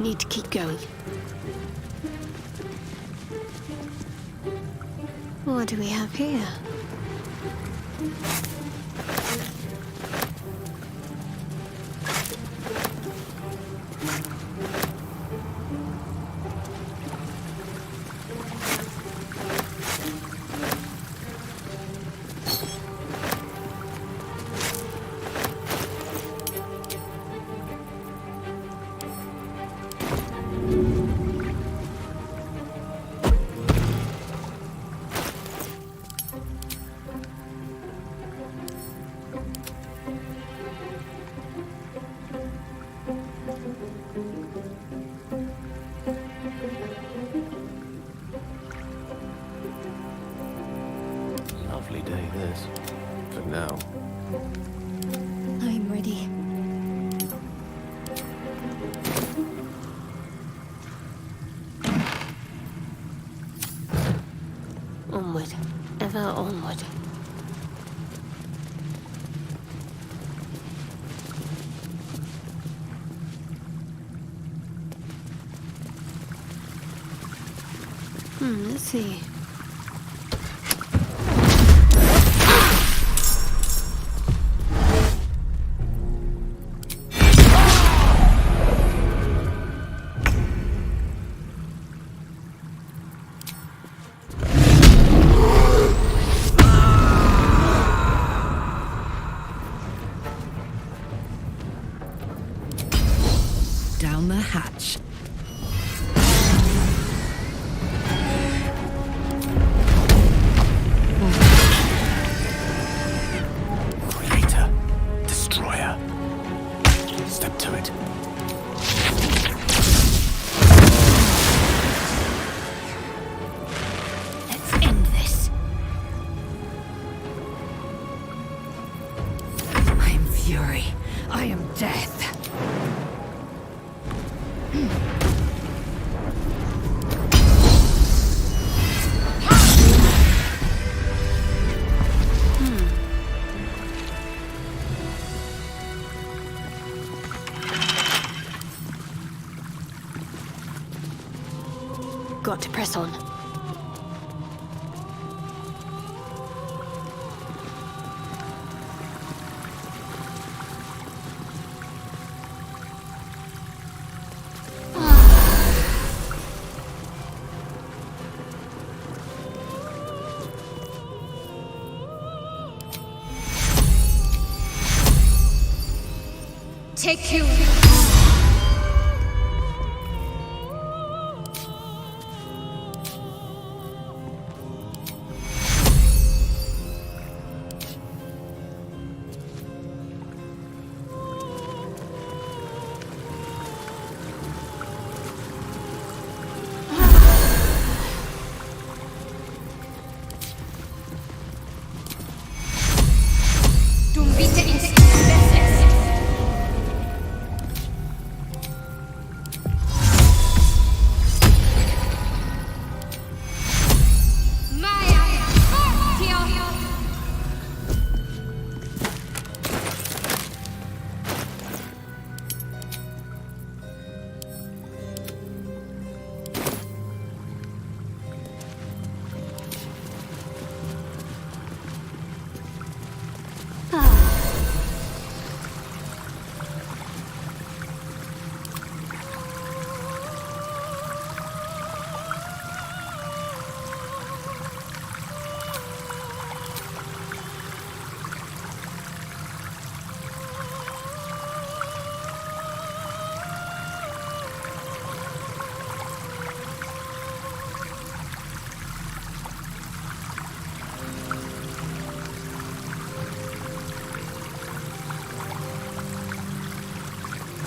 Need to keep going. What do we have here? Lovely day this. For now. I'm ready. Onward. Ever onward. Let's see. Down the hatch. Creator. Destroyer. Step to it. Let's end this. I am fury. I am death. Got to press on. Take you.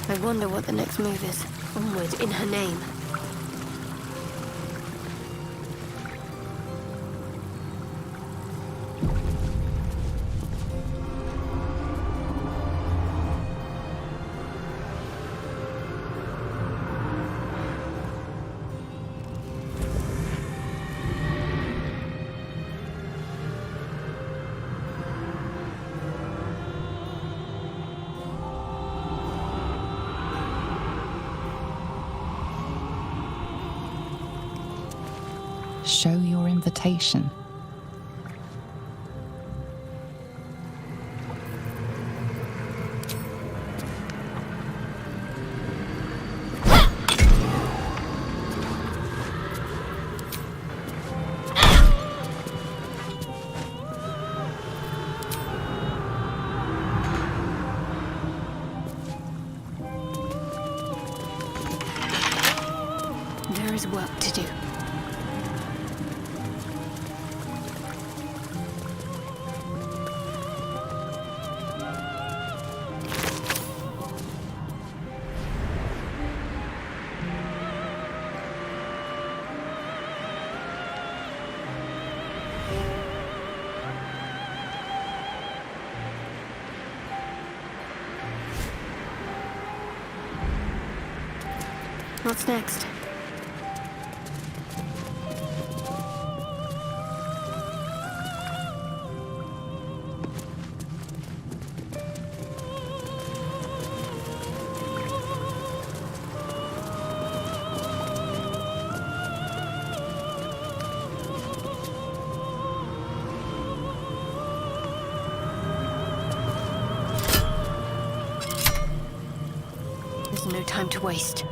I wonder what the next move is. Onward, in her name. Show your invitation. There is work to do. What's next? There's no time to waste.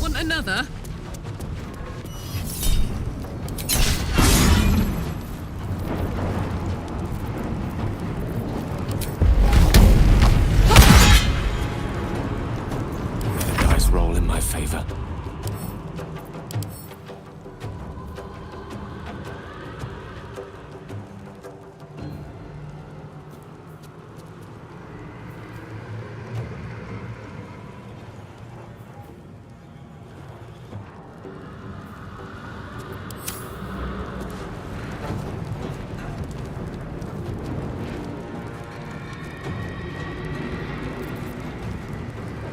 Want another? The dice roll in my favor.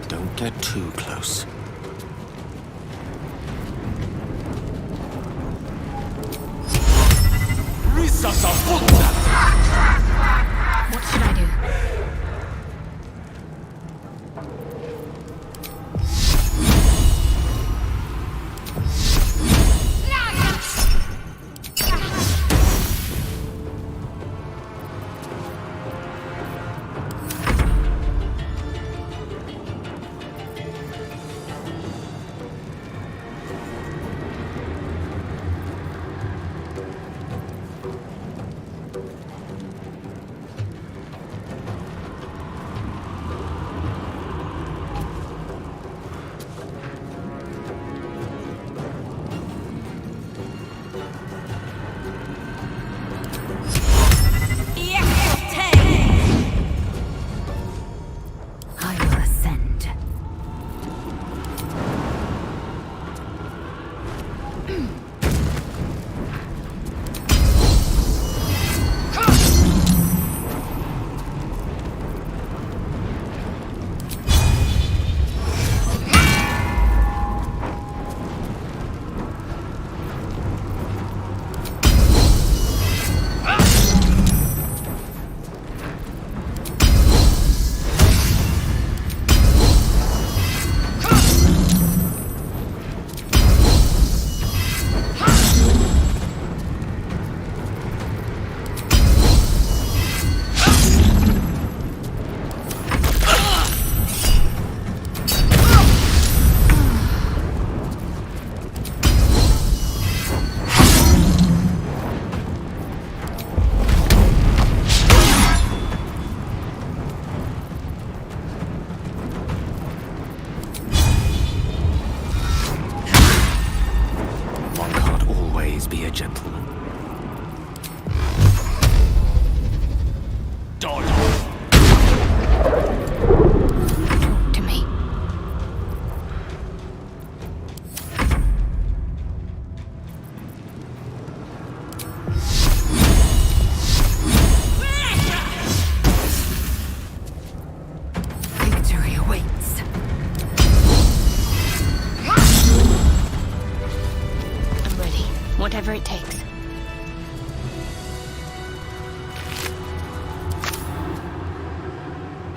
Don't get too close. What should I do? I will ascend. One can't always be a gentleman. Talk to me.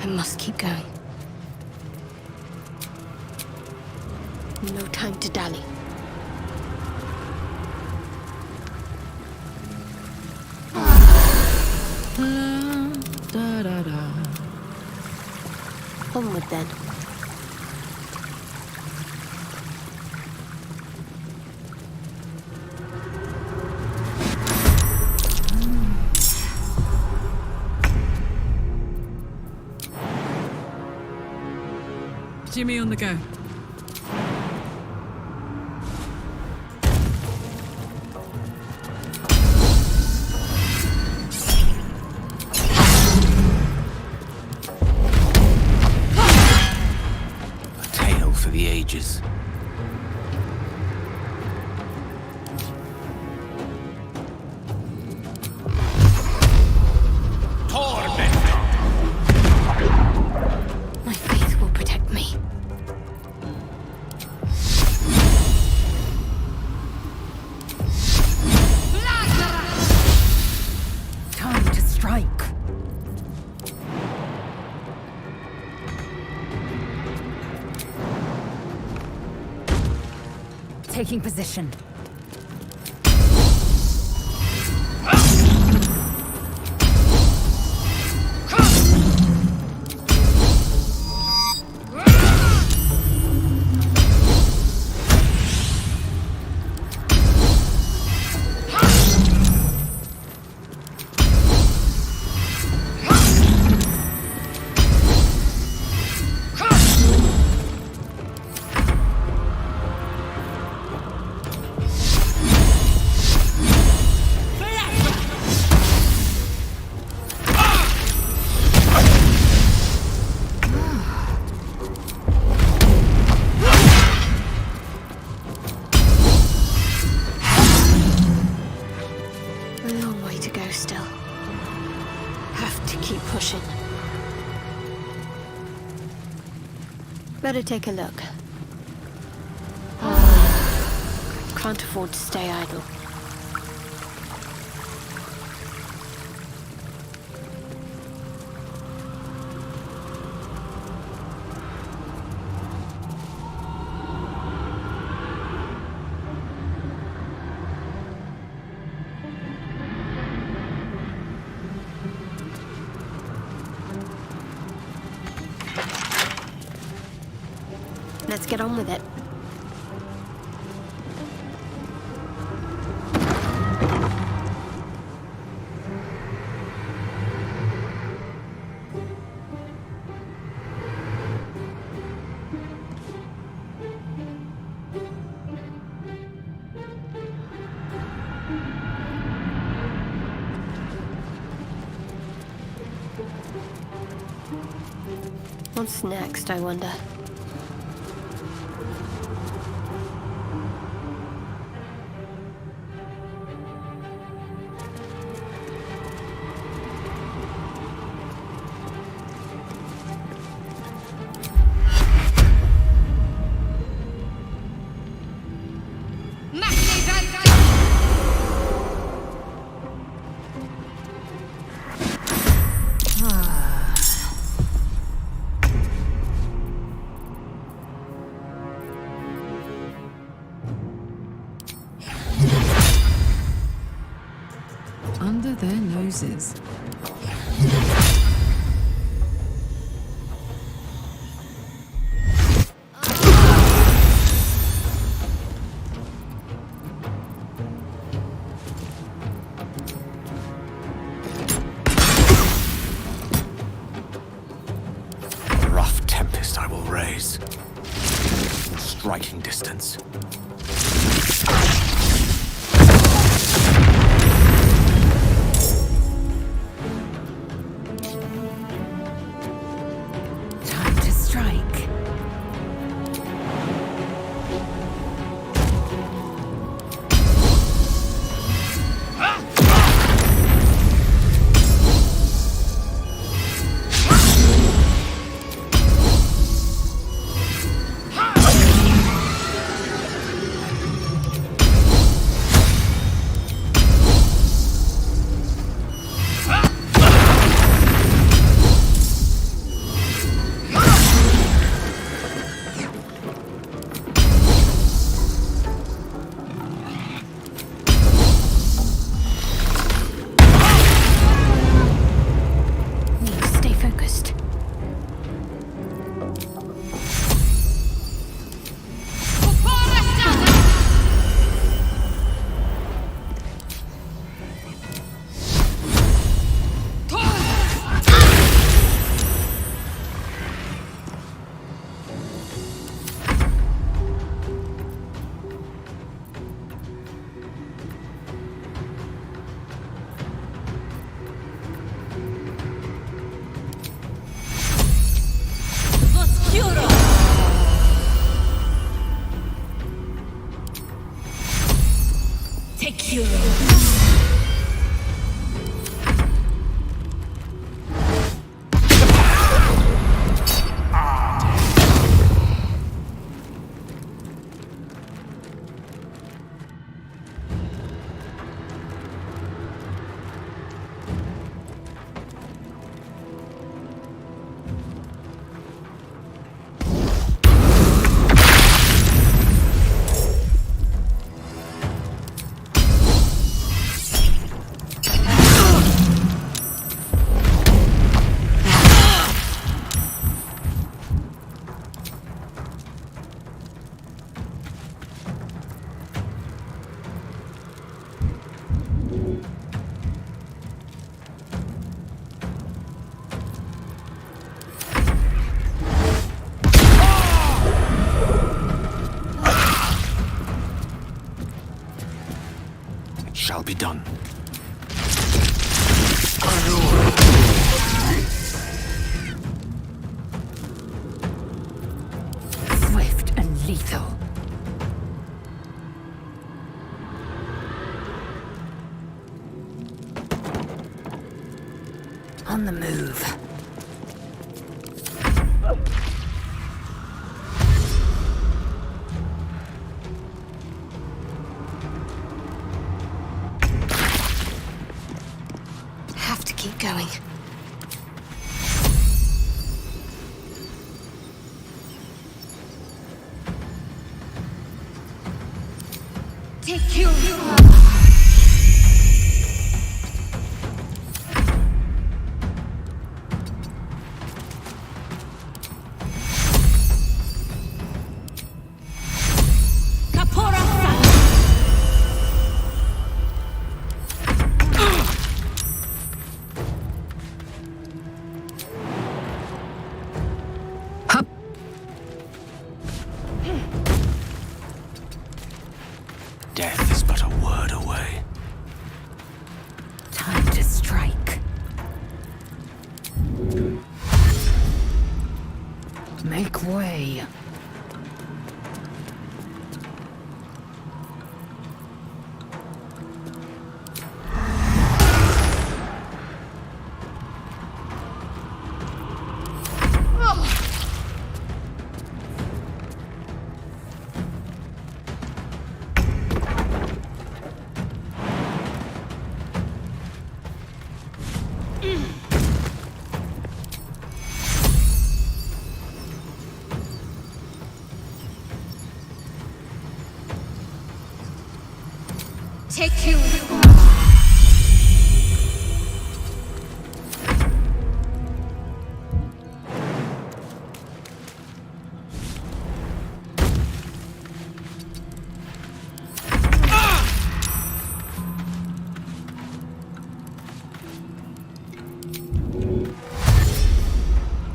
must keep going. No time to dally. Onward then. Jimmy on the go. A tale for the ages. My faith will protect me. Time to strike. Taking position. A long way to go still. Have to keep pushing. Better take a look. Can't afford to stay idle. Let's get on with it. What's next, I wonder? Under their noses. A rough tempest I will raise. In striking distance. Time to strike. be done. Swift and lethal. On the move. Have to keep going. Take you. Death is but a word away. Time to strike. Make way. Take you.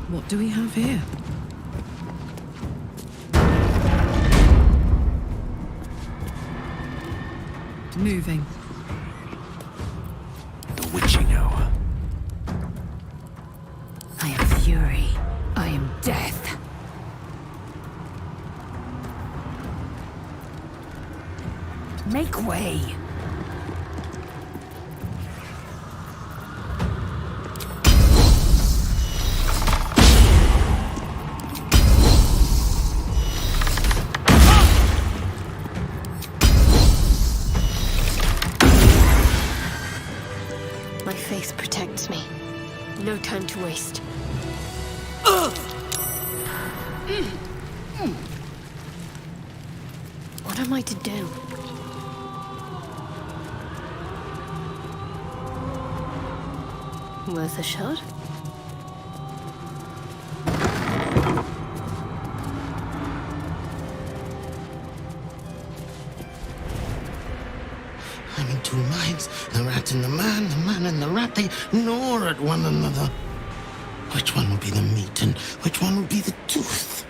What do we have here? Moving. The witching hour. I am fury. I am death. Make way. My faith protects me. No time to waste. What am I to do? Worth a shot? I'm in two minds. The rat and the man and the rat, they gnaw at one another. Which one will be the meat and which one will be the tooth?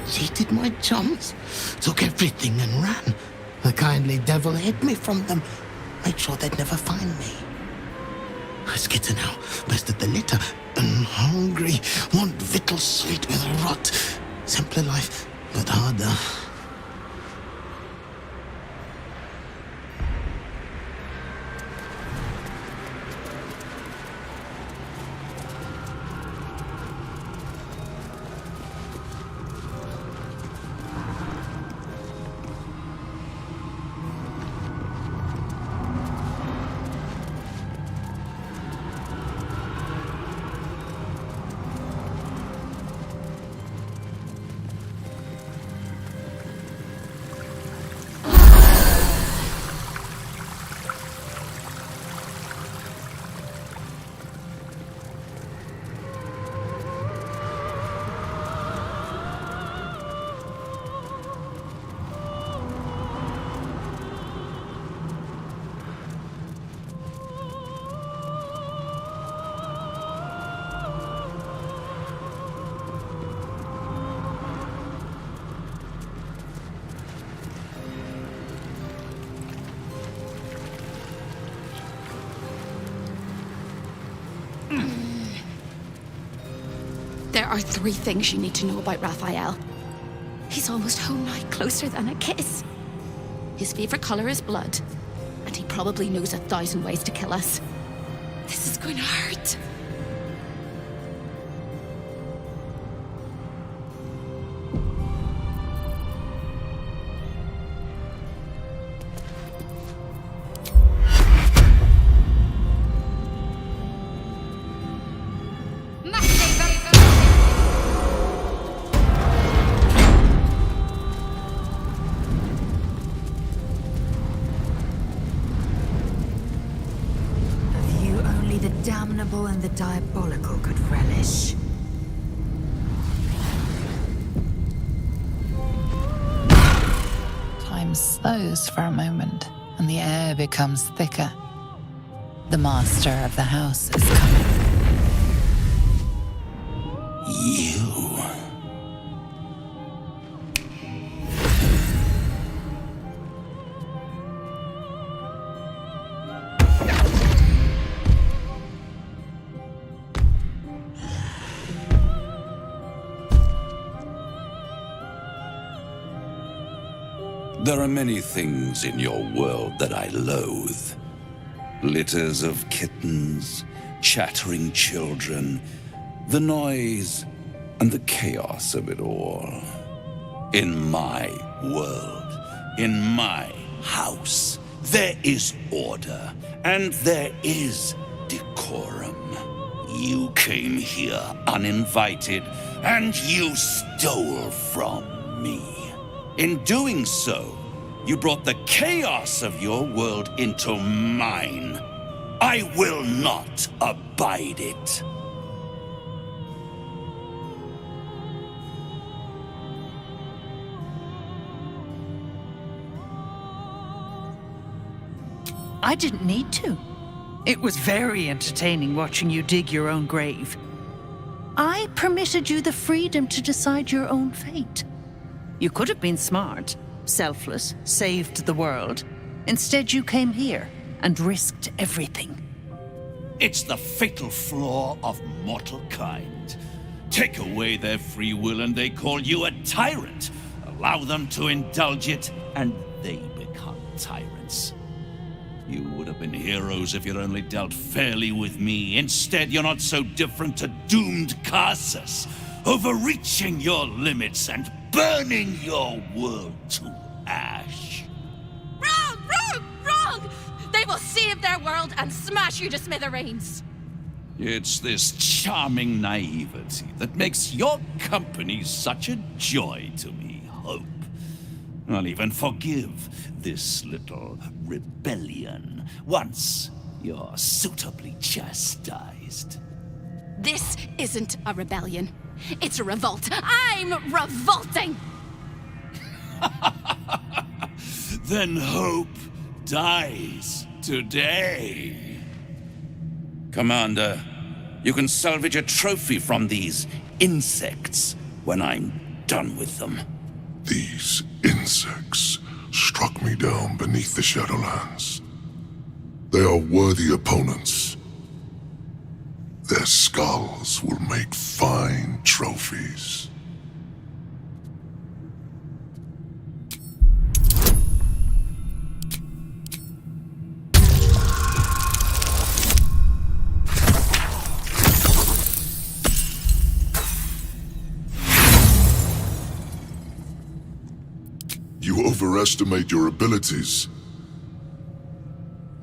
Cheated my chums, took everything and ran. The kindly devil hid me from them, made sure they'd never find me. I skitter now, bested the litter, and hungry, want victuals sweet with rot. Simpler life, but harder. are 3 things you need to know about Raphael. He's almost home now, closer than a kiss. His favorite color is blood, and he probably knows 1,000 ways to kill us. This is going to hurt. Damnable and the diabolical could relish. Time slows for a moment, and the air becomes thicker. The master of the house is coming. You. There are many things in your world that I loathe. Litters of kittens, chattering children, the noise and the chaos of it all. In my world, in my house, there is order and there is decorum. You came here uninvited and you stole from me. In doing so, you brought the chaos of your world into mine. I will not abide it. I didn't need to. It was very entertaining watching you dig your own grave. I permitted you the freedom to decide your own fate. You could have been smart, selfless, saved the world. Instead, you came here and risked everything. It's the fatal flaw of mortal kind. Take away their free will and they call you a tyrant. Allow them to indulge it and they become tyrants. You would have been heroes if you'd only dealt fairly with me. Instead, you're not so different to doomed Carsus, overreaching your limits and burning your world to ash. Wrong! Wrong! Wrong! They will save their world and smash you to smithereens. It's this charming naivety that makes your company such a joy to me, Hope. I'll even forgive this little rebellion once you're suitably chastised. This isn't a rebellion. It's a revolt. I'm revolting! Then Hope dies today. Commander, you can salvage a trophy from these insects when I'm done with them. These insects struck me down beneath the Shadowlands. They are worthy opponents. Their skulls will make fine trophies. You overestimate your abilities.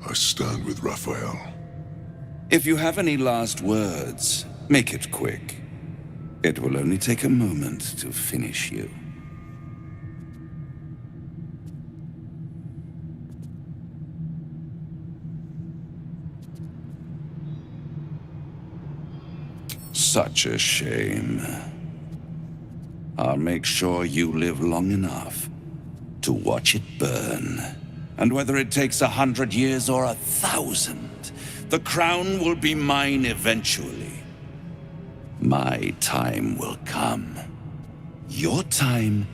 I stand with Raphael. If you have any last words, make it quick. It will only take a moment to finish you. Such a shame. I'll make sure you live long enough to watch it burn. And whether it takes 100 years or 1,000, the crown will be mine eventually. My time will come. Your time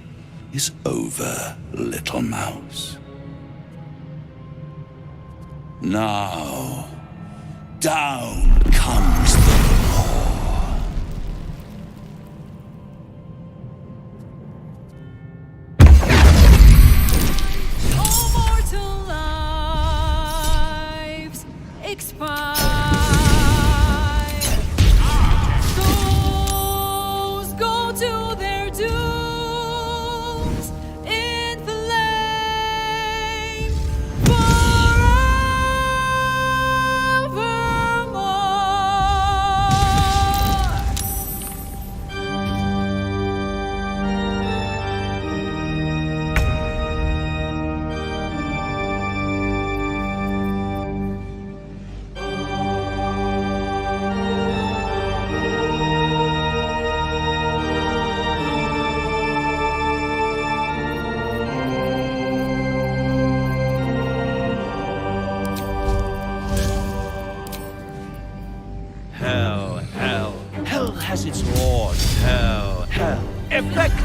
is over, little mouse. Now, down comes the law.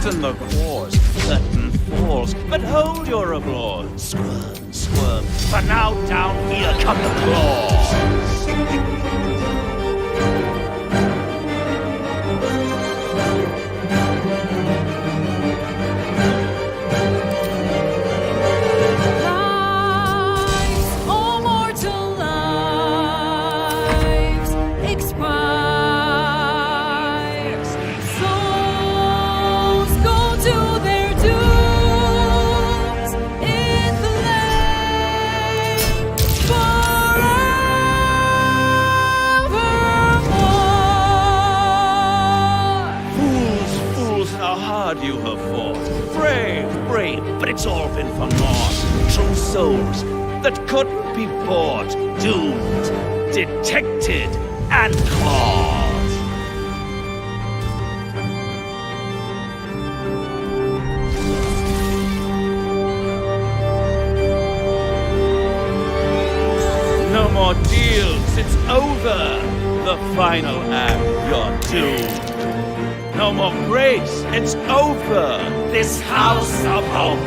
loosen the claws. Curtain falls, but hold your applause. Squirm, squirm, for now down here come the claws. You have fought. Brave, but it's all been for naught. True souls that couldn't be bought. Doomed, detected, and caught. No more deals, it's over. The final act, you're doomed. No more grace, it's over. This house of hope.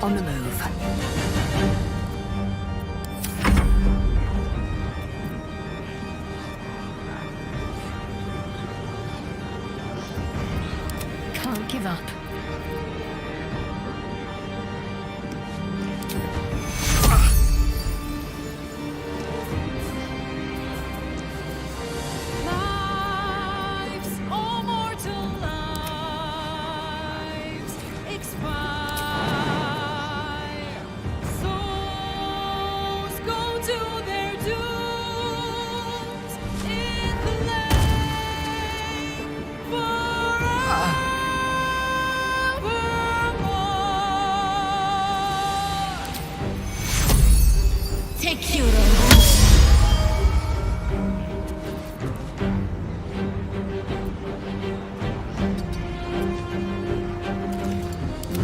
On the move. Can't give up. Lives, all mortal lives, expire. Souls go to their dooms in the lake forevermore. Take your own.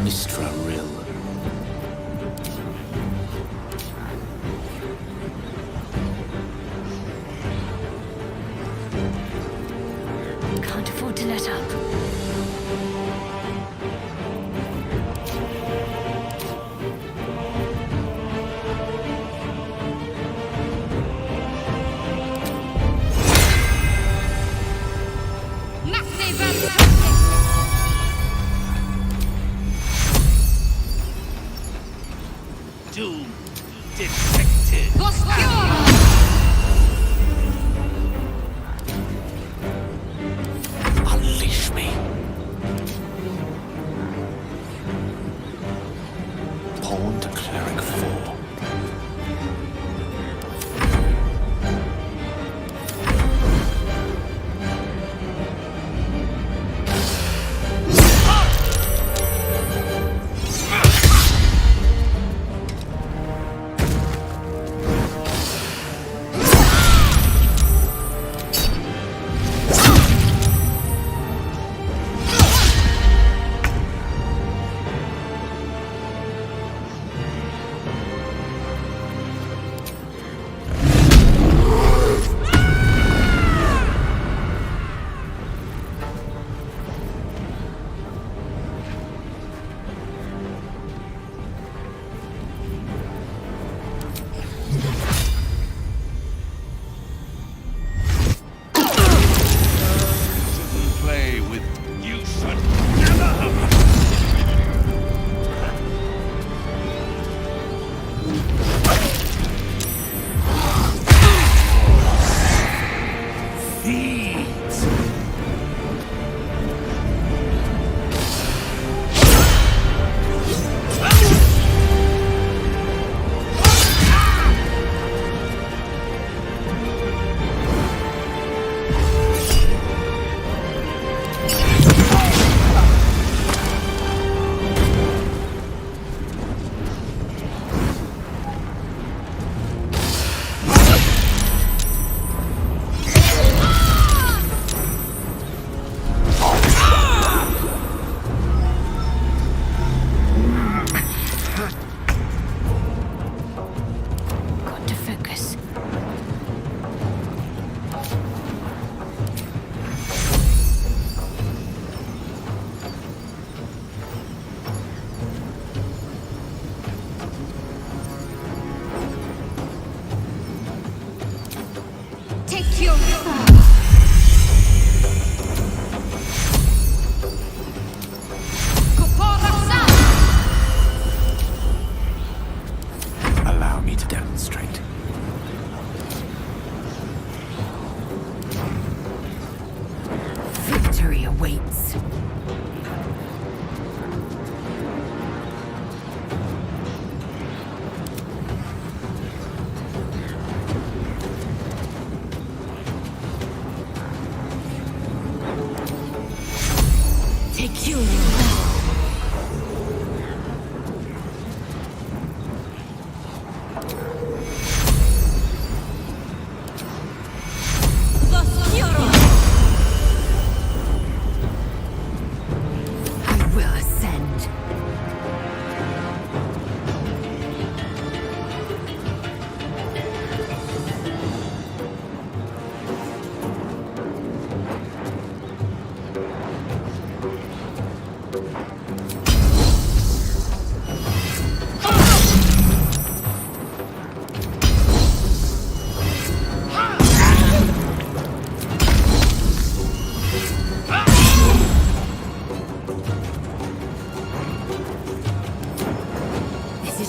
Mistra Rill. Can't afford to let up. Doomed, detected. Unleash me. Pawn to cleric 4.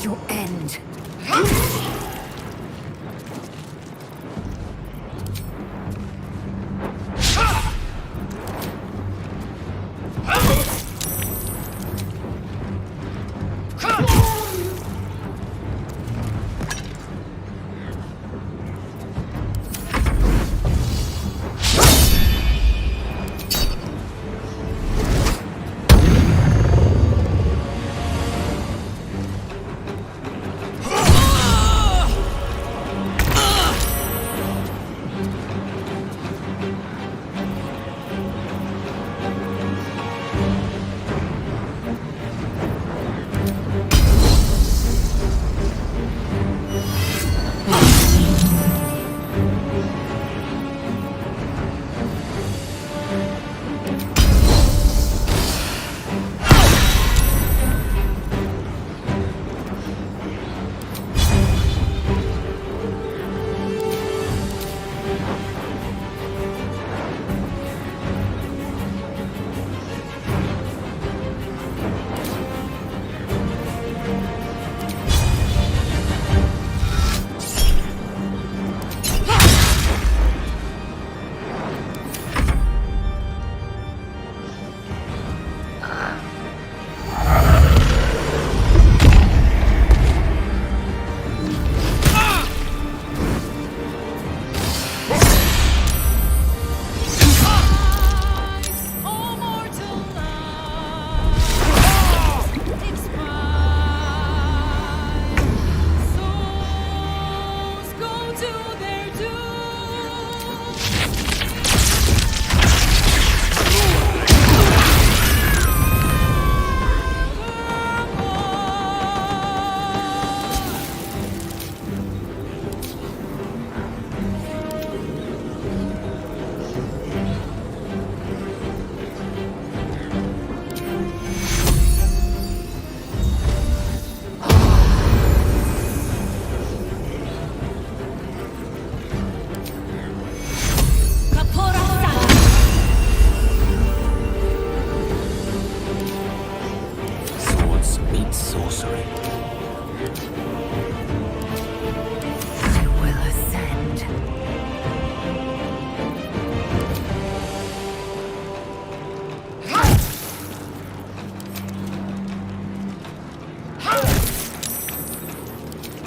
your end.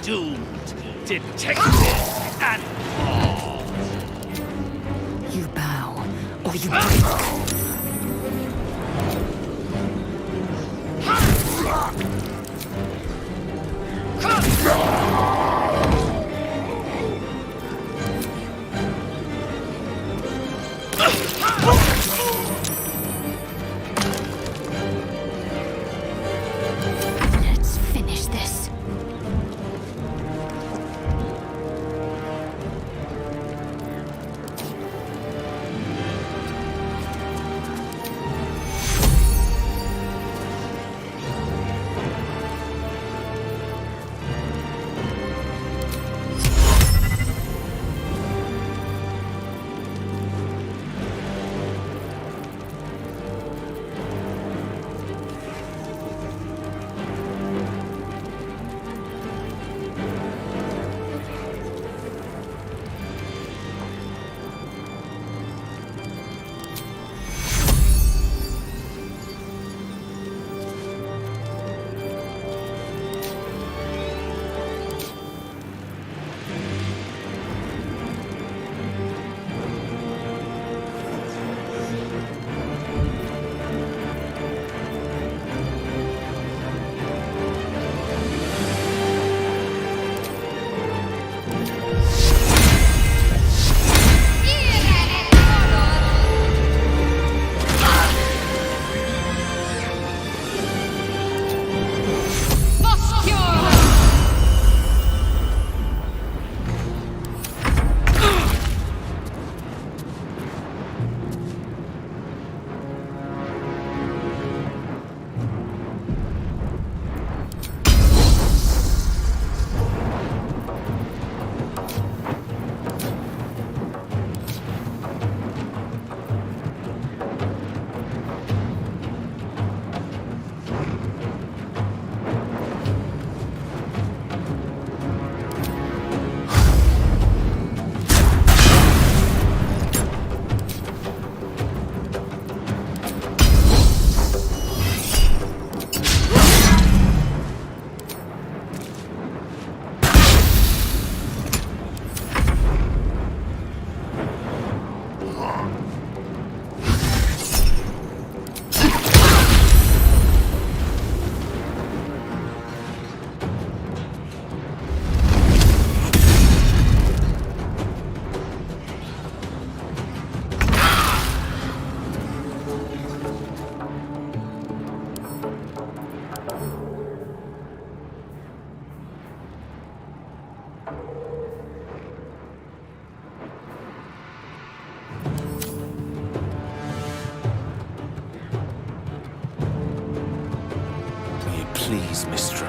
Doomed, detected, and caught. You bow, or you break. Let's finish this. please, Mistra.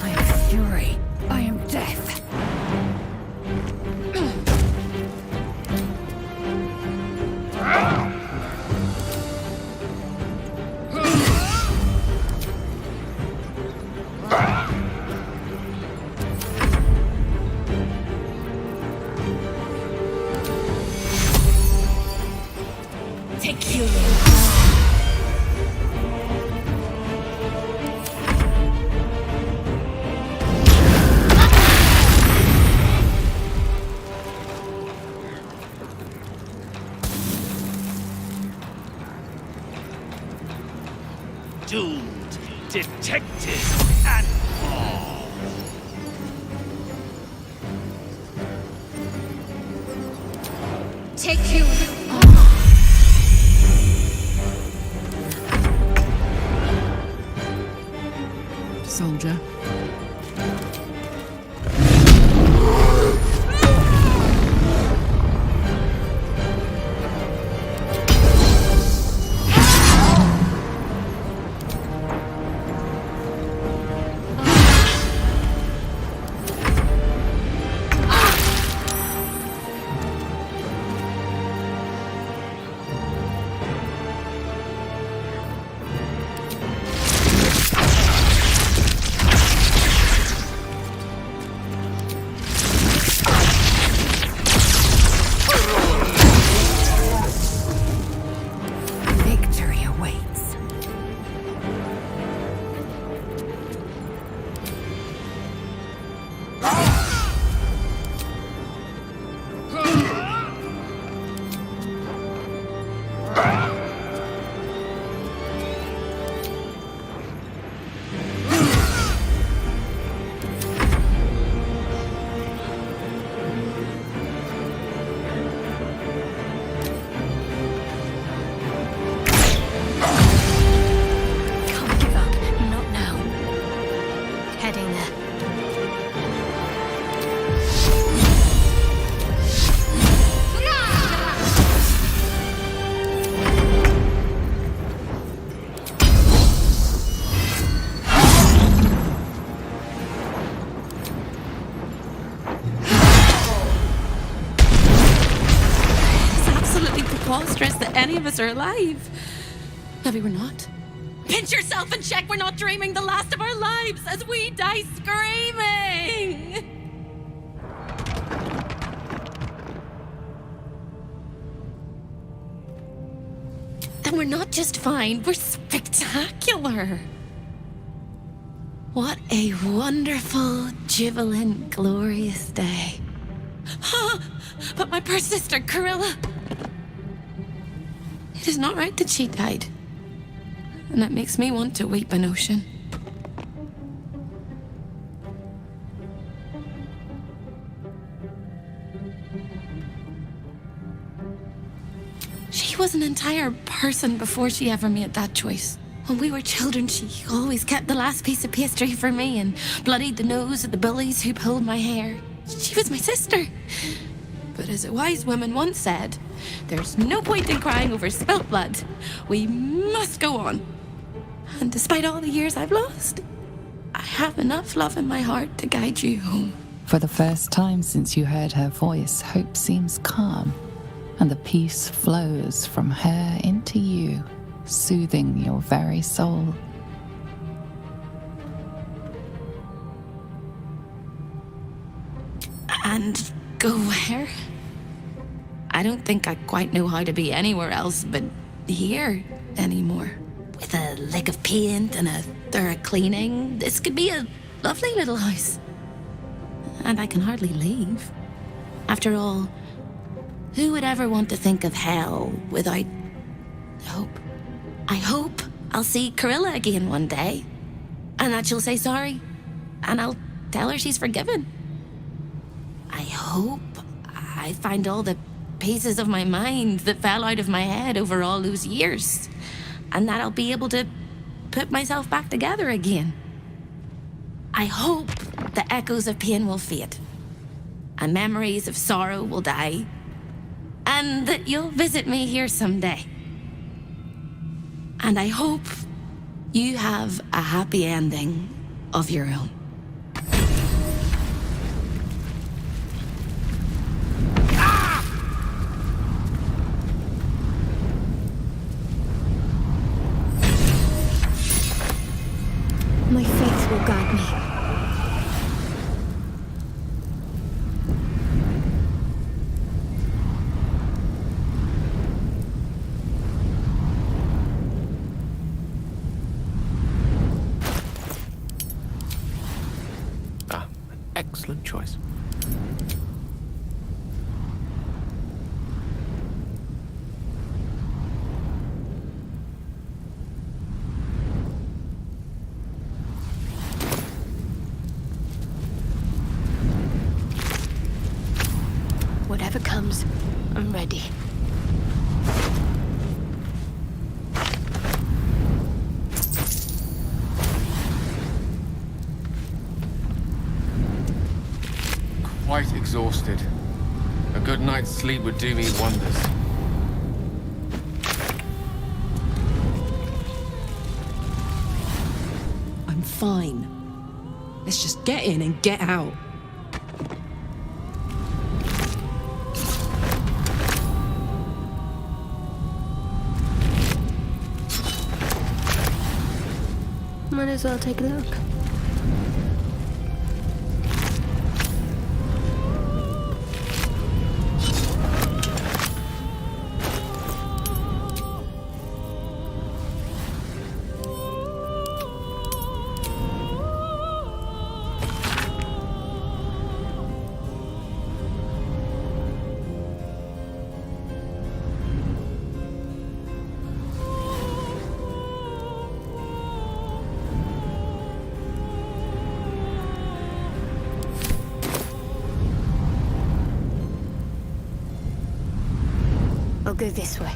I am fury. I am death. Take you. Doomed, detected, and all. Take you. Soldier. Victory awaits. Can't give up. Not now. Heading there. preposterous that any of us are alive. Maybe we're not. Pinch yourself and check we're not dreaming the last of our lives as we die screaming! Then we're not just fine, we're spectacular. What a wonderful, jubilant, glorious day. But my poor sister, Corilla. It is not right that she died. And that makes me want to weep an ocean. She was an entire person before she ever made that choice. When we were children, she always kept the last piece of pastry for me and bloodied the nose of the bullies who pulled my hair. She was my sister. But as a wise woman once said, there's no point in crying over spilt blood. We must go on. And despite all the years I've lost, I have enough love in my heart to guide you home. For the first time since you heard her voice, hope seems calm, and the peace flows from her into you, soothing your very soul. And go where? I don't think I quite know how to be anywhere else but here anymore. With a lick of paint and a thorough cleaning, this could be a lovely little house. And I can hardly leave. After all, who would ever want to think of hell without hope? I hope I'll see Corilla again one day, and that she'll say sorry, and I'll tell her she's forgiven. I hope I find all the pieces of my mind that fell out of my head over all those years, and that I'll be able to put myself back together again. I hope the echoes of pain will fade, and memories of sorrow will die, and that you'll visit me here someday. And I hope you have a happy ending of your own. My faith will guide me. Excellent choice. Whatever comes, I'm ready. Quite exhausted. A good night's sleep would do me wonders. I'm fine. Let's just get in and get out. Might as well take a look. I'll go this way.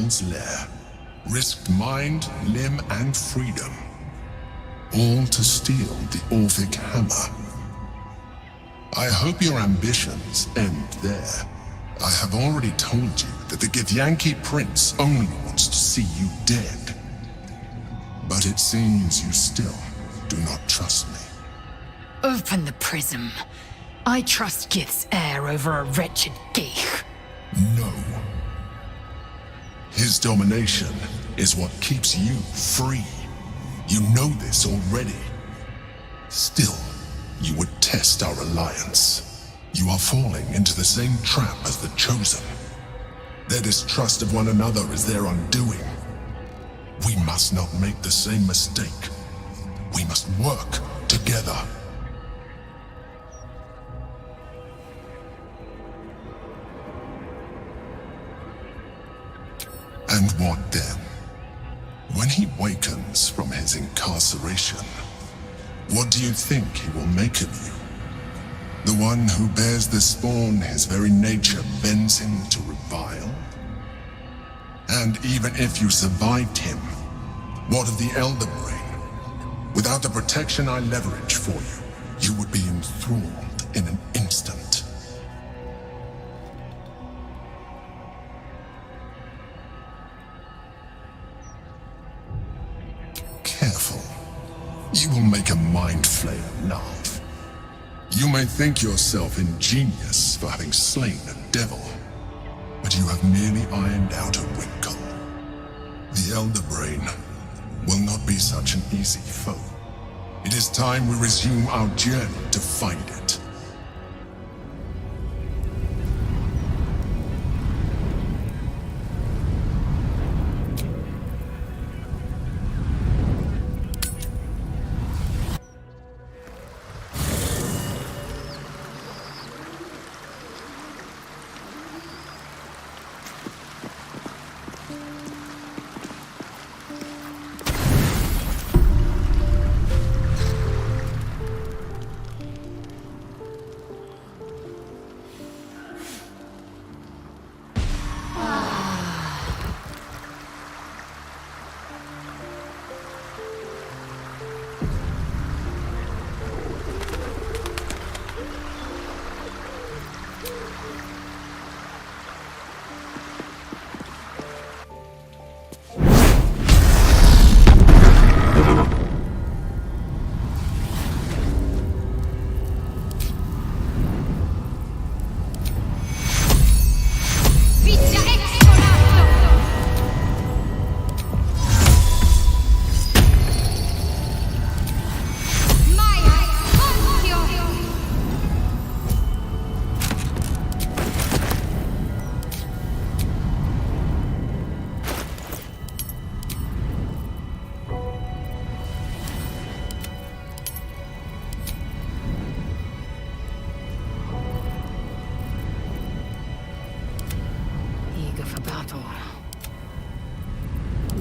Chosen's lair, risked mind, limb, and freedom, all to steal the Orphic hammer. I hope your ambitions end there. I have already told you that the Githyanki Prince only wants to see you dead. But it seems you still do not trust me. Open the prism. I trust Gith's heir over a wretched geich. No. His domination is what keeps you free. You know this already. Still, you would test our alliance. You are falling into the same trap as the Chosen. Their distrust of one another is their undoing. We must not make the same mistake. We must work together. And what then? When he wakens from his incarceration, what do you think he will make of you? The one who bears the spawn his very nature bends him to revile? And even if you survived him, what of the Elder Brain? Without the protection I leverage for you, you would be enthralled in an instant. Careful. You will make a mind flayer laugh. You may think yourself ingenious for having slain a devil, but you have merely ironed out a wrinkle. The Elder Brain will not be such an easy foe. It is time we resume our journey to find it.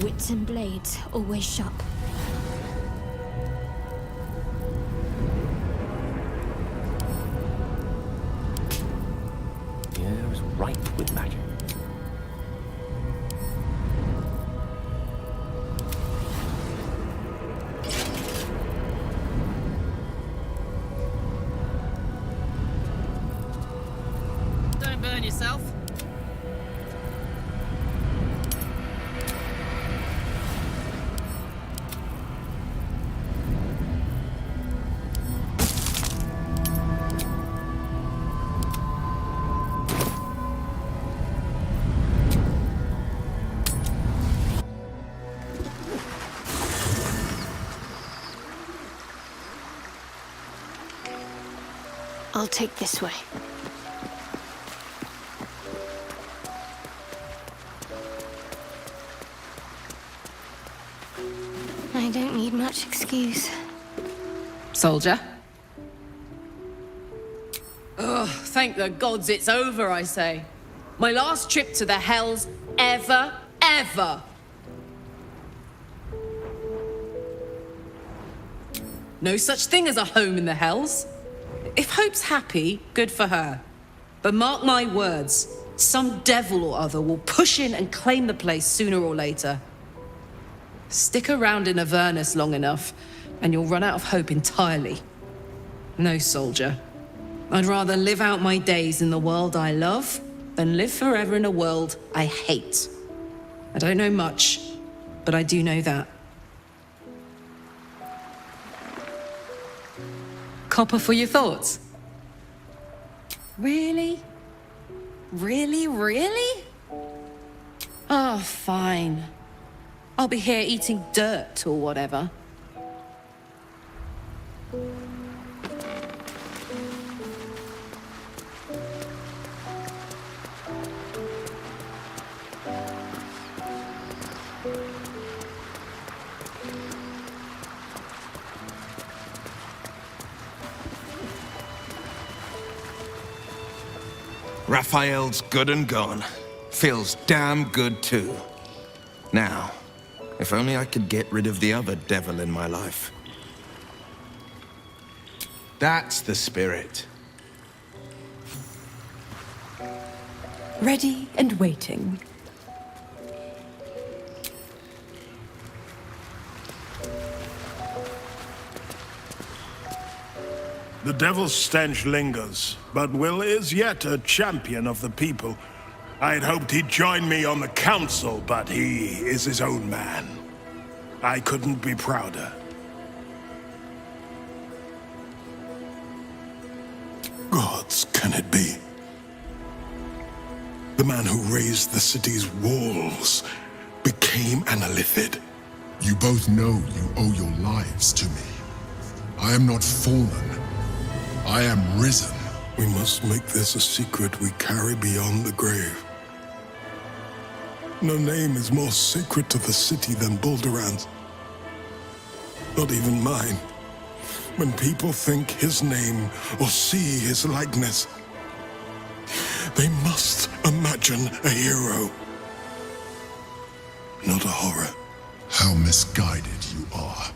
Wits and blades, always sharp. The air is ripe with magic. Don't burn yourself. I'll take this way. I don't need much excuse. Soldier? Ugh, thank the gods it's over, I say. My last trip to the Hells ever. No such thing as a home in the Hells. If Hope's happy, good for her. But mark my words, Some devil or other will push in and claim the place sooner or later. Stick around in Avernus long enough, and you'll run out of hope entirely. No, soldier. I'd rather live out my days in the world I love than live forever in a world I hate. I don't know much, but I do know that. Copper for your thoughts? Really? Really? Oh, fine. I'll be here eating dirt or whatever. Raphael's good and gone. Feels damn good too. Now, if only I could get rid of the other devil in my life. That's the spirit. Ready and waiting. The devil's stench lingers, but Will is yet a champion of the people. I'd hoped he'd join me on the council, but he is his own man. I couldn't be prouder. Gods, can it be? The man who raised the city's walls became an Illithid. You both know you owe your lives to me. I am not fallen. I am risen. We must make this a secret we carry beyond the grave. No name is more sacred to the city than Bulderan's. Not even mine. When people think his name or see his likeness, they must imagine a hero, not a horror. How misguided you are.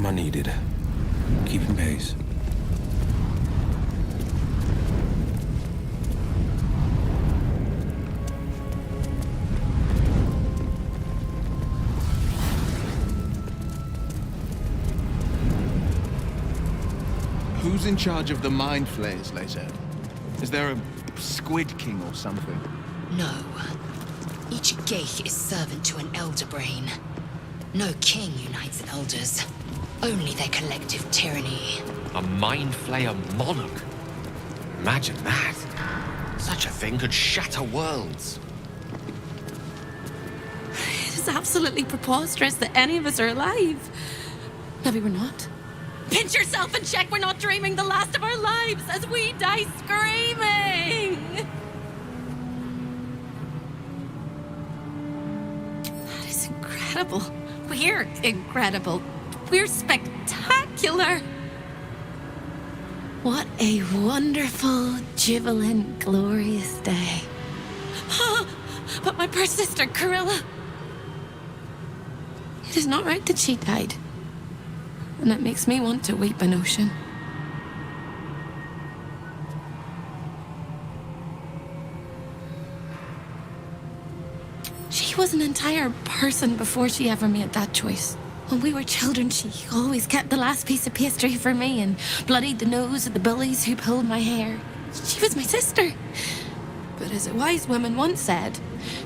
Needed. Keeping pace. Who's in charge of the mind flayers, Lazer? Is there a Squid King or something? No. Each Geich is servant to an elder brain. No king unites elders. Only their collective tyranny. A mind flayer monarch? Imagine that. Such a thing could shatter worlds. It is absolutely preposterous that any of us are alive. Maybe we're not. Pinch yourself and check we're not dreaming the last of our lives as we die screaming! That is incredible. We're incredible. We're spectacular! What a wonderful, jubilant, glorious day. But my poor sister, Corilla. It is not right that she died. And it makes me want to weep an ocean. She was an entire person before she ever made that choice. When we were children, she always kept the last piece of pastry for me and bloodied the nose of the bullies who pulled my hair. She was my sister. But as a wise woman once said,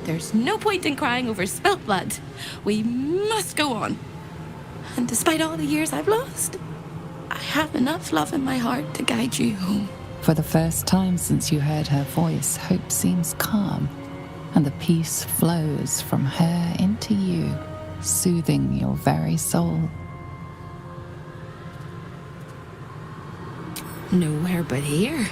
there's no point in crying over spilt blood. We must go on. And despite all the years I've lost, I have enough love in my heart to guide you home. For the first time since you heard her voice, hope seems calm, and the peace flows from her into you, soothing your very soul. Nowhere but here.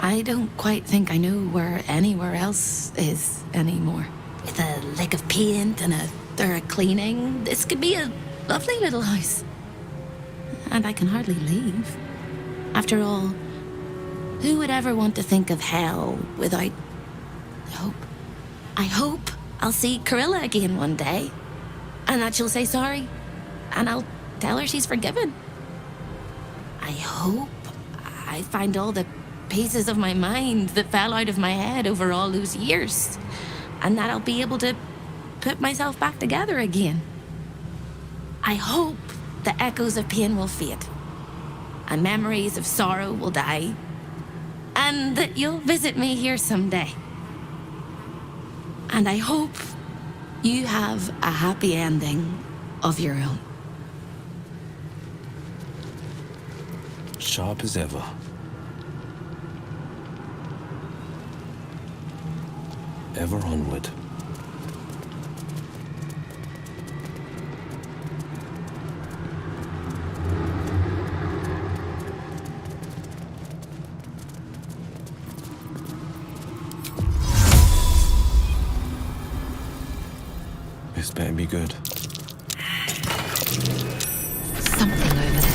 I don't quite think I know where anywhere else is anymore. With a lick of paint and a thorough cleaning, this could be a lovely little house. And I can hardly leave. After all, who would ever want to think of hell without hope? I hope I'll see Corilla again one day, and that she'll say sorry, and I'll tell her she's forgiven. I hope I find all the pieces of my mind that fell out of my head over all those years, and that I'll be able to put myself back together again. I hope the echoes of pain will fade, and memories of sorrow will die, and that you'll visit me here someday. And I hope you have a happy ending of your own. Sharp as ever. Ever onward. This better be good. Something over there.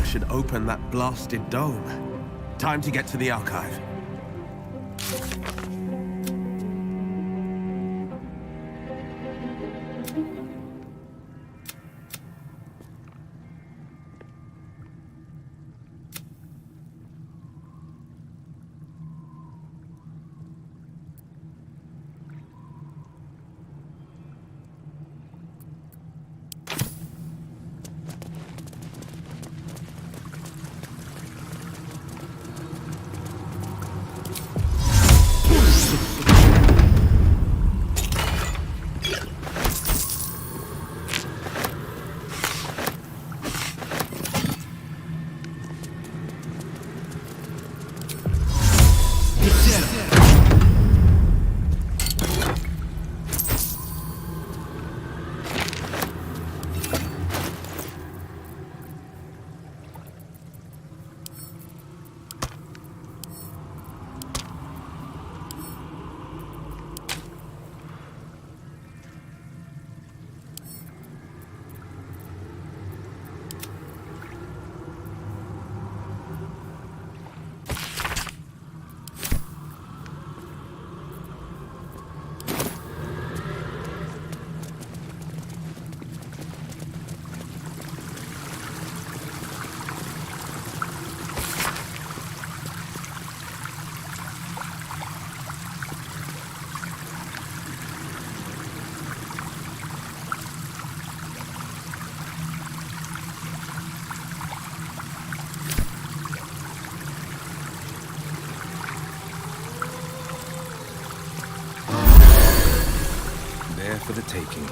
Should open that blasted dome. Time to get to the archive. for the taking.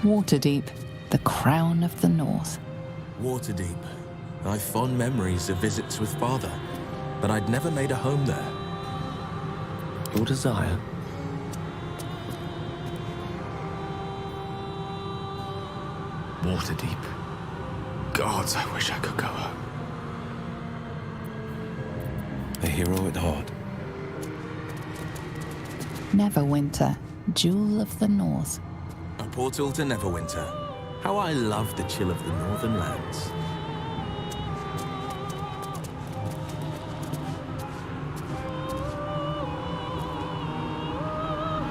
Waterdeep, the crown of the north. Waterdeep. I've fond memories of visits with Father, but I'd never made a home there. Your desire? Waterdeep. Gods, I wish I could go home. A hero at heart. Neverwinter, jewel of the north. A portal to Neverwinter. How I love the chill of the northern lands.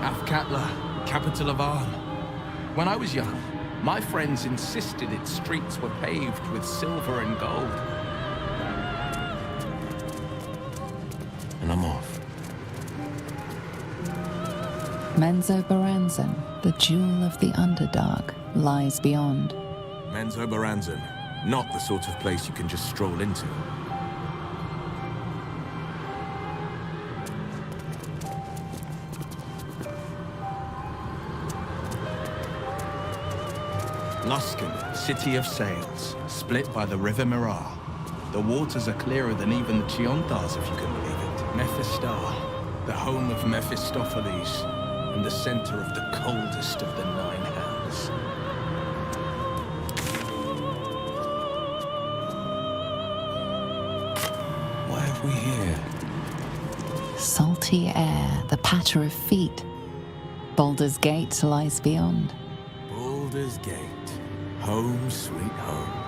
Afkatla, capital of Arm. When I was young, my friends insisted its streets were paved with silver and gold. And I'm off. Menzoberranzan, the jewel of the Underdark, lies beyond. Menzoberranzan, not the sort of place you can just stroll into. Luskan, city of sails, split by the river Mirar. The waters are clearer than even the Chiontars, if you can believe it. Mephistar, the home of Mephistopheles, and the center of the coldest of the Nine Hells. Why have we here? Salty air, the patter of feet. Baldur's Gate lies beyond. Baldur's Gate. Home sweet home.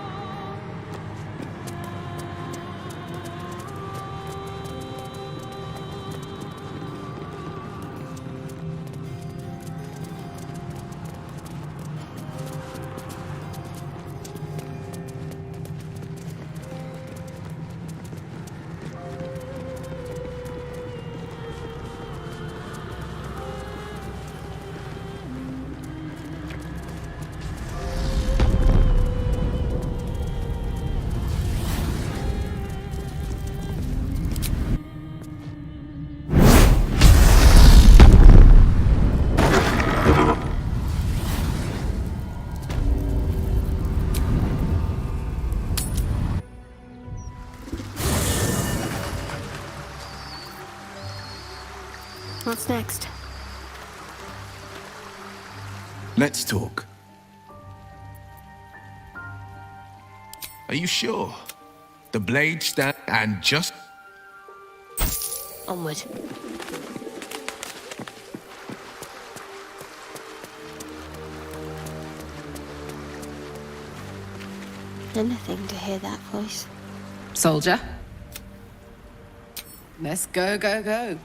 What's next? Let's talk. Are you sure? The blade stand and just... Onward. Anything to hear that voice. Soldier. Let's go, go, go.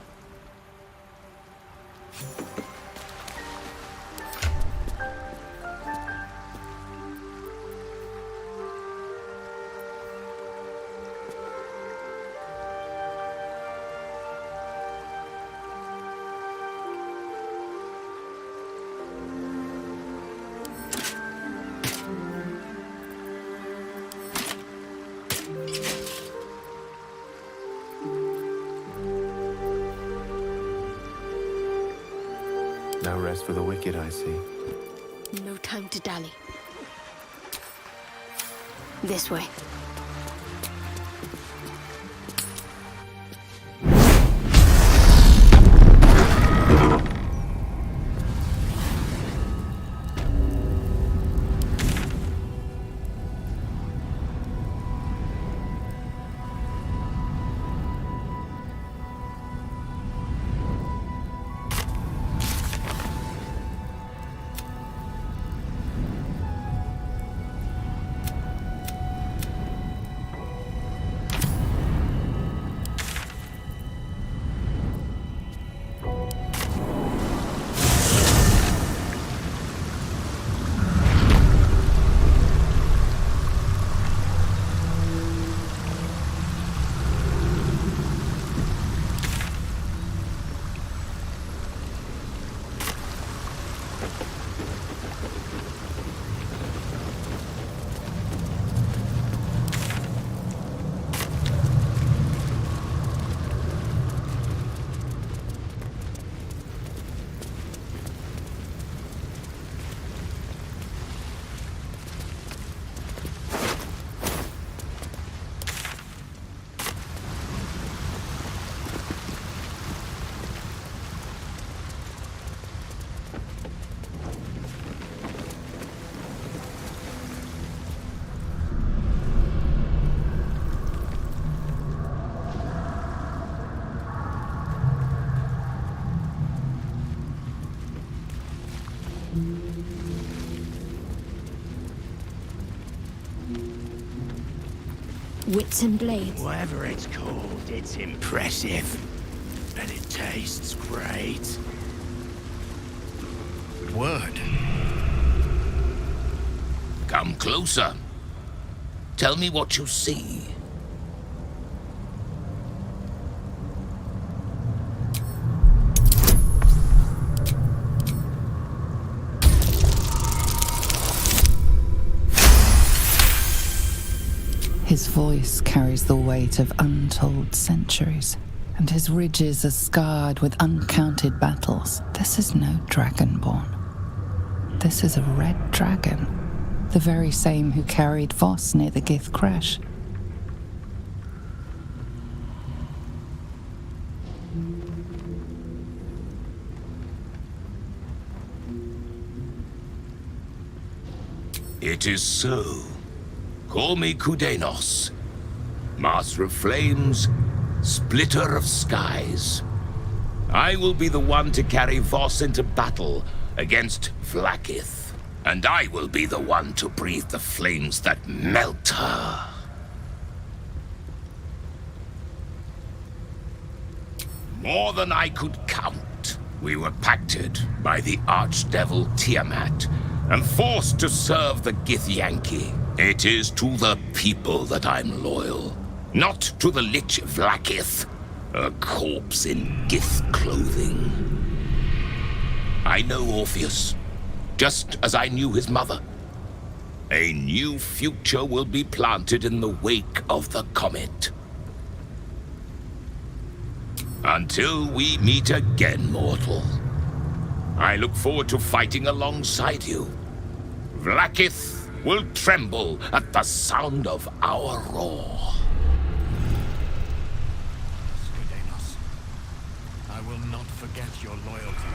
No rest for the wicked, I see. No time to dally. This way. Wits and blades. Whatever it's called, it's impressive. And it tastes great. Good word. Come closer. Tell me what you see. His voice carries the weight of untold centuries, and his ridges are scarred with uncounted battles. This is no dragonborn. This is a red dragon, the very same who carried Voss near the Gith crash. It is so. Call me Kudenos, Master of Flames, Splitter of Skies. I will be the one to carry Voss into battle against Vlaakith, and I will be the one to breathe the flames that melt her. More than I could count, we were pacted by the Archdevil Tiamat and forced to serve the Githyanki. It is to the people that I'm loyal, not to the Lich Vlaakith, a corpse in Gith clothing. I know Orpheus, just as I knew his mother. A new future will be planted in the wake of the comet. Until we meet again, mortal, I look forward to fighting alongside you. Vlaakith will tremble at the sound of our roar. I will not forget. forget your loyalty.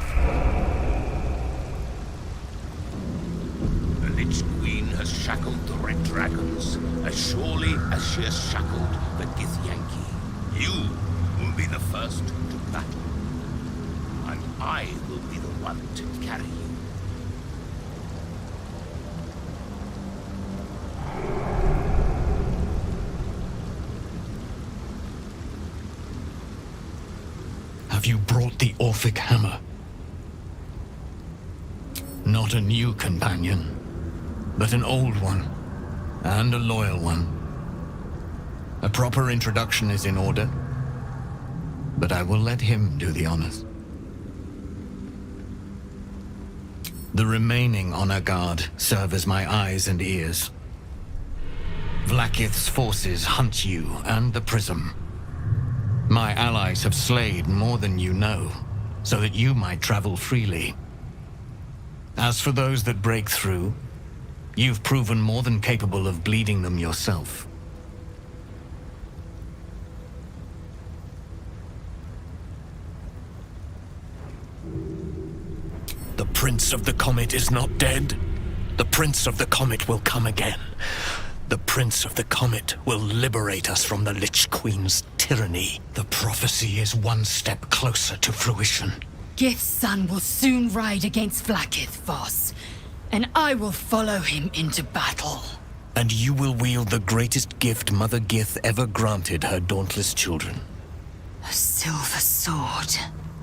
The Lich Queen has shackled the Red Dragons, as surely as she has shackled the Githyanki. You will be the first to battle, and I will be the one to carry you. Have you brought the Orphic hammer? Not a new companion, but an old one, and a loyal one. A proper introduction is in order, but I will let him do the honors. The remaining honor guard serve as my eyes and ears. Vlaakith's forces hunt you and the prism. My allies have slayed more than you know, so that you might travel freely. As for those that break through, you've proven more than capable of bleeding them yourself. The Prince of the Comet is not dead. The Prince of the Comet will come again. The Prince of the Comet will liberate us from the Lich Queen's tyranny. The prophecy is one step closer to fruition. Gith's son will soon ride against Vlaakith, Voss, and I will follow him into battle. And you will wield the greatest gift Mother Gith ever granted her dauntless children. A silver sword.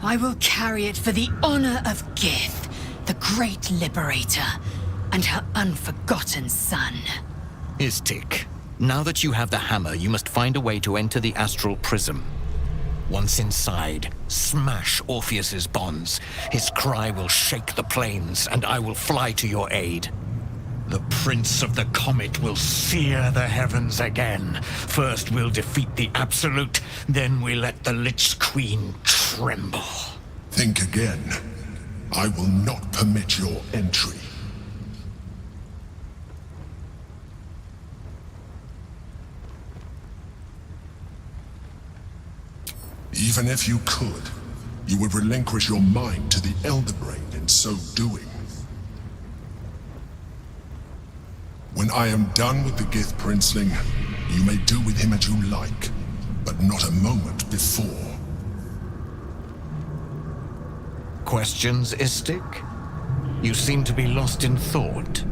I will carry it for the honor of Gith, the great liberator, and her unforgotten son. Istik, now that you have the hammer, you must find a way to enter the astral prism. Once inside, smash Orpheus's bonds. His cry will shake the plains, and I will fly to your aid. The Prince of the Comet will sear the heavens again. First we'll defeat the Absolute, then we let the Lich Queen tremble. Think again. I will not permit your entry. Even if you could, you would relinquish your mind to the Elder Brain in so doing. When I am done with the Gith Princeling, you may do with him as you like, but not a moment before. Questions, Istik? You seem to be lost in thought.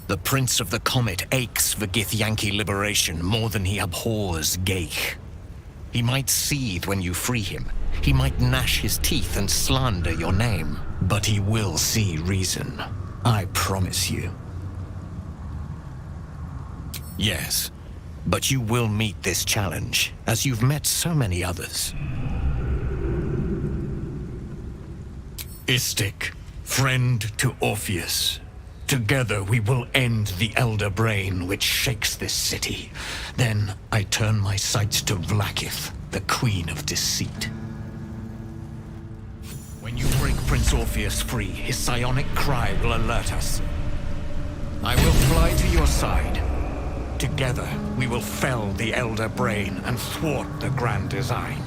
The Prince of the Comet aches for Githyanki liberation more than he abhors Geich. He might seethe when you free him. He might gnash his teeth and slander your name. But he will see reason. I promise you. Yes, but you will meet this challenge, as you've met so many others. Istik, friend to Orpheus. Together we will end the Elder Brain which shakes this city. Then I turn my sights to Vlaakith, the Queen of Deceit. When you break Prince Orpheus free, his psionic cry will alert us. I will fly to your side. Together we will fell the Elder Brain and thwart the grand design.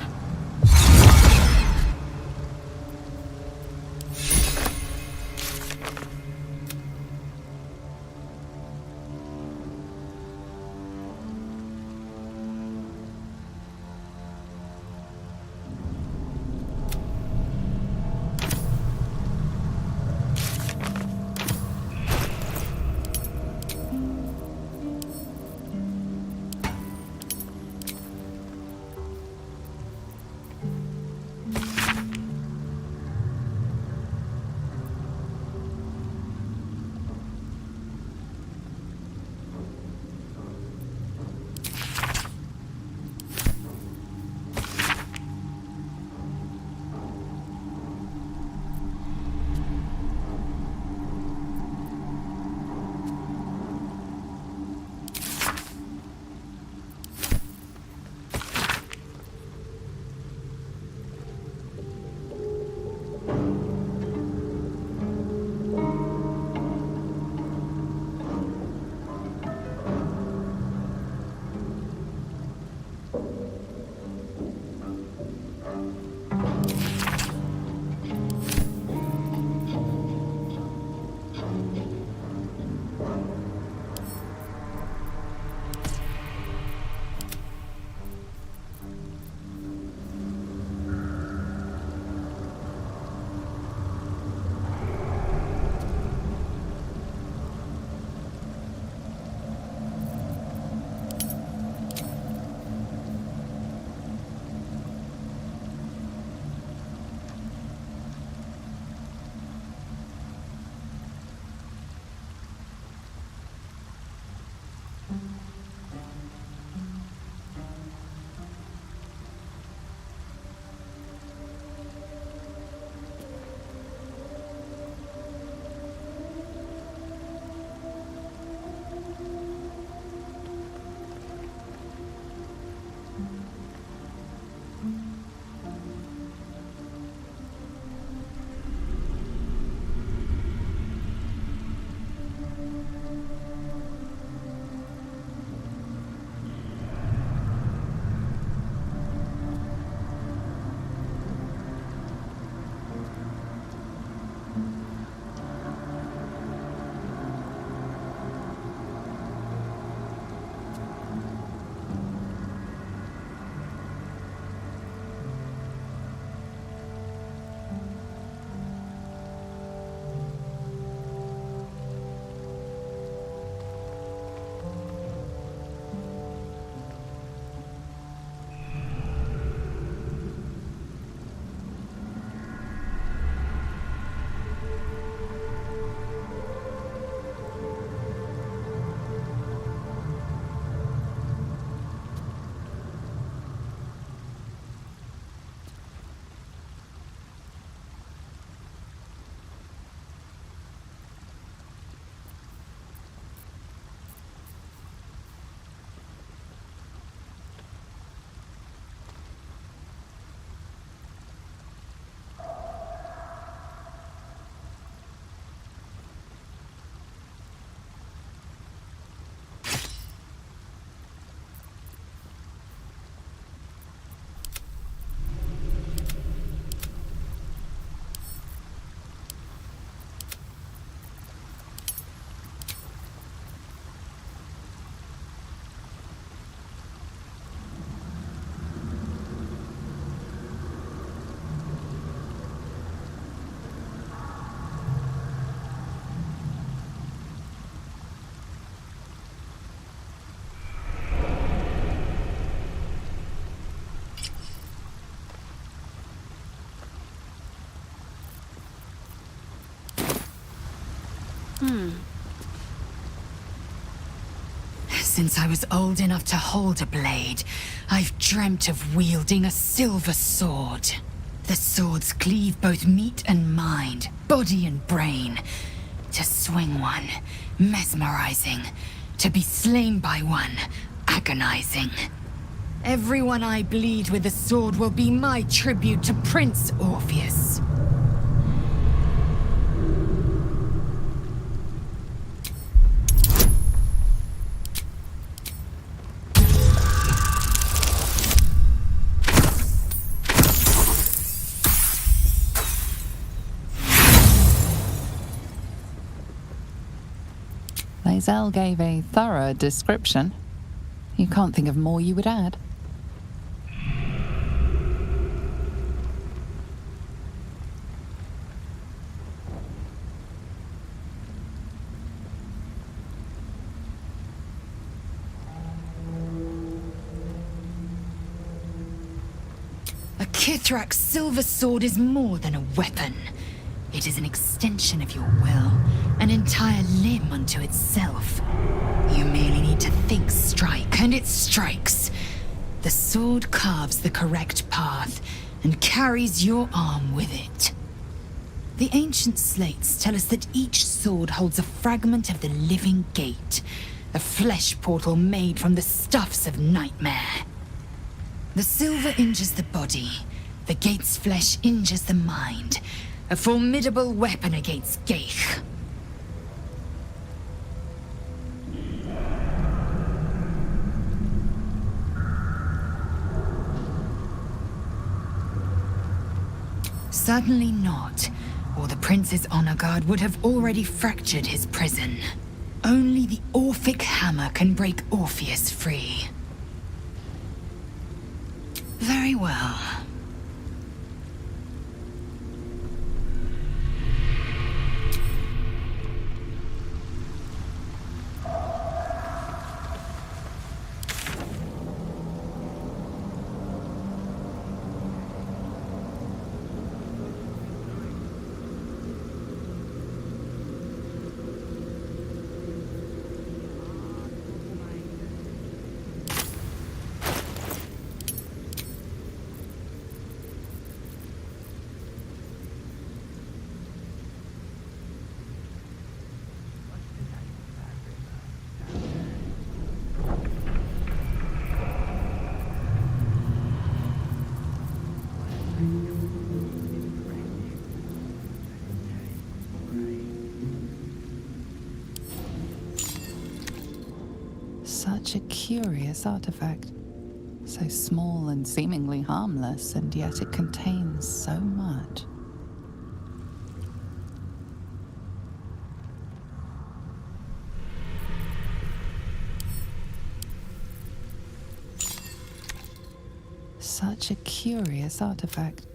Since I was old enough to hold a blade, I've dreamt of wielding a silver sword. The swords cleave both meat and mind, body and brain. To swing one, mesmerizing. To be slain by one, agonizing. Everyone I bleed with the sword will be my tribute to Prince Orpheus. Lae'zel gave a thorough description. You can't think of more you would add. A Kithrak's silver sword is more than a weapon. It is an extension of your will, an entire limb unto itself. You merely need to think strike, and it strikes. The sword carves the correct path, and carries your arm with it. The ancient slates tell us that each sword holds a fragment of the living gate, a flesh portal made from the stuffs of nightmare. The silver injures the body, the gate's flesh injures the mind. A formidable weapon against Geich. Certainly not, or the Prince's honor guard would have already fractured his prison. Only the Orphic hammer can break Orpheus free. Very well. Such a curious artifact. So small and seemingly harmless, and yet it contains so much. Such a curious artifact.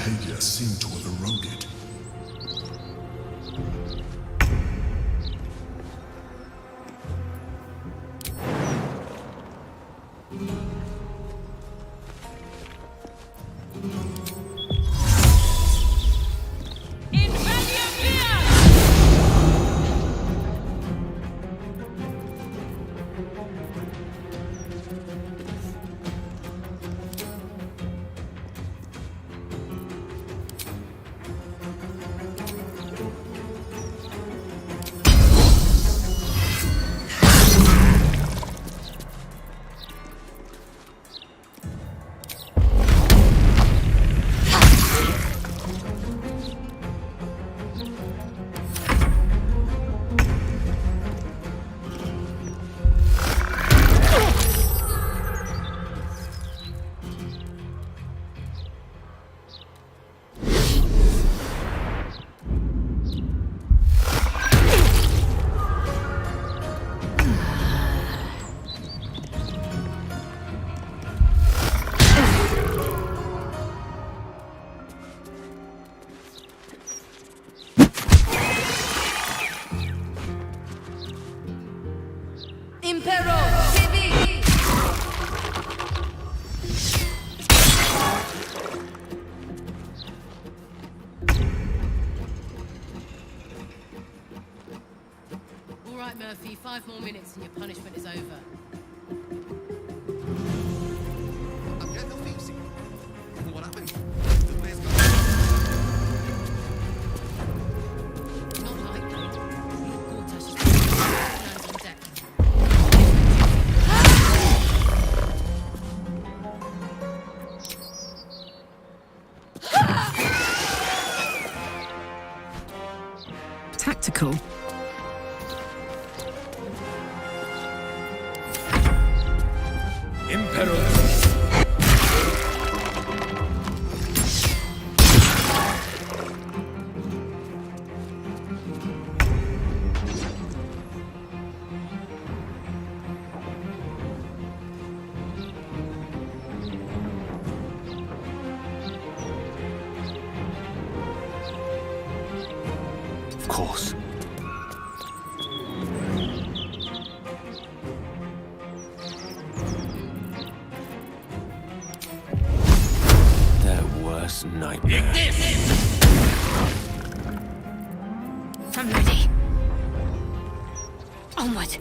behavior seem to have eroded. All right, Murphy, 5 more minutes and your punishment is over. What happened? Not likely. Gortash is hands on deck. Tactical. Of course. Their worst nightmare. I'm ready. Onward.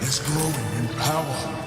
Is growing in power.